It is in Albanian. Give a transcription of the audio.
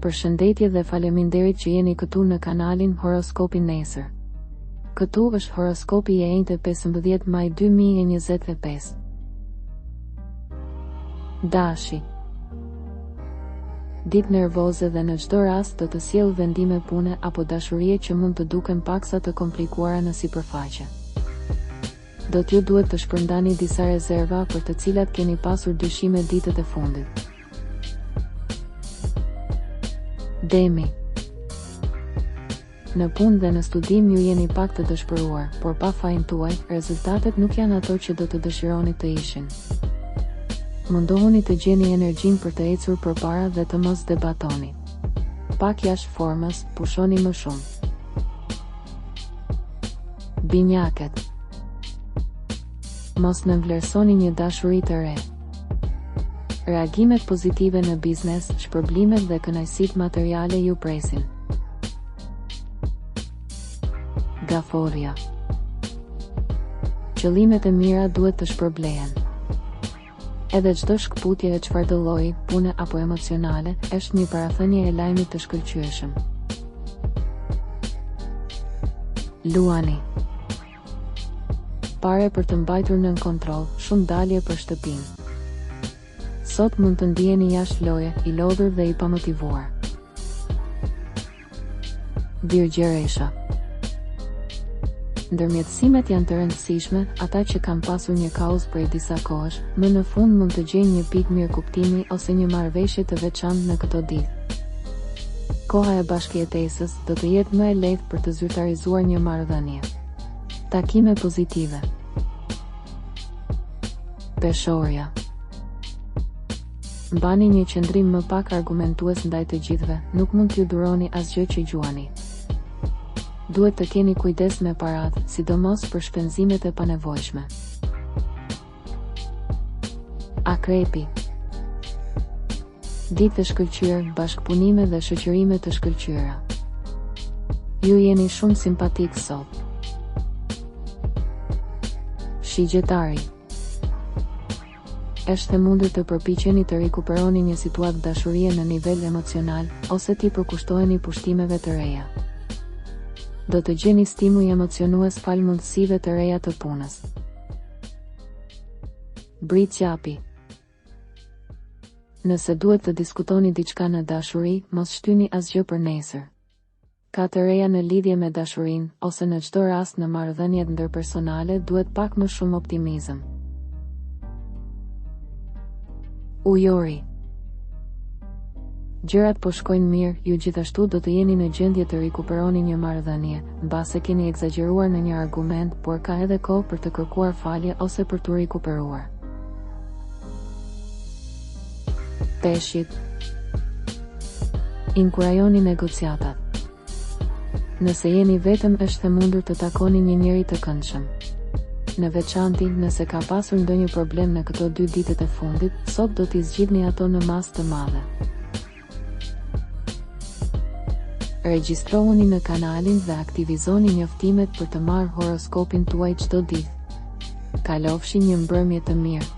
Përshëndetje dhe faleminderit që jeni këtu në kanalin Horoskopi Nesër. Këtu është horoskopi i enjte 15 maj 2025. Dashi. Ditë nervoze dhe në çdo rast do të sjell vendime pune apo dashurie që mund të duken paksa të komplikuara në sipërfaqe. Do t'ju duhet të shpërndani disa rezerva për të cilat keni pasur dyshime ditët e fundit. Demi. Në punë dhe në studim ju jeni pak të dëshpëruar, por pa fajin tuaj, rezultatet nuk janë ato që do të dëshironi të ishin. Mundohuni të gjeni energjinë për të ecur përpara dhe të mos debatoni. Pak jashtë formës, pushoni më shumë. Binjaket. Mos nënvlerësoni një dashuri të re. Reagimet pozitive në biznes, shpërblimet dhe kënaqësitë materiale ju presin. Gaforja. Qëllimet e mira duhet të shpërblehen. Edhe çdo shkputje e çfarëdo lloji, pune apo emocionale, është një parathënie e lajmit të shkëlqyeshëm. Luani. Pare për të mbajtur nën kontroll, shumë dalje për shtëpinë. Sot mund të ndiheni jashtë loje, i lodhur dhe i pamotivuar. Birgjeresha. Ndërmjetësimet janë të rëndësishme, ata që kanë pasur një kauzë prej disa kohësh, më në fund mund të gjejnë një pikë mirëkuptimi ose një marrëveshje të veçantë në këto ditë. Koha e bashkëjetesës do të jetë më e lehtë për të zyrtarizuar një marrëdhënie. Takime pozitive. Peshorja. Mbani një qëndrim më pak argumentues ndaj të gjithëve, nuk mund t'ju duroni asgjë që gjuani. Duhet të keni kujdes me paratë, sidomos për shpenzimet e panevojshme. Akrepi. Ditë të shkëlqyer, bashkëpunime dhe shoqërime të shkëlqyera. Ju jeni shumë simpatik sot. Shigjetari. Është e mundur të përpiqeni të rikuperoni një situatë dashurie në nivel emocional, ose t'i përkushtoheni pushtimeve të reja. Do të gjeni stimuj emocionues fal mundësive të reja të punës. Britqapi. Nëse duhet të diskutoni diçka në dashuri, mos shtyni asgjë për nesër. Ka të reja në lidhje me dashurinë, ose në çdo rast në marrëdhëniet ndërpersonale duhet pak më shumë optimizëm. Ujori. Gjërat po shkojnë mirë, ju gjithashtu do të jeni në gjendje të rikuperoni një marrëdhënie, mbase keni egzageruar në një argument, por ka edhe kohë për të kërkuar falje ose për t'u rikuperuar. Peshqit. Inkurajoni negociatat. Nëse jeni vetëm, është e mundur të takoni një njeri të këndshëm. Në veçanti, nëse ka pasur ndonjë problem në këto 2 ditët e fundit, sot do t'i zgjidhni ato në masë të madhe. Regjistrohuni në kanalin dhe aktivizoni njoftimet për të marrë horoskopin tuaj çdo ditë. Kalofshi një mbrëmje të mirë.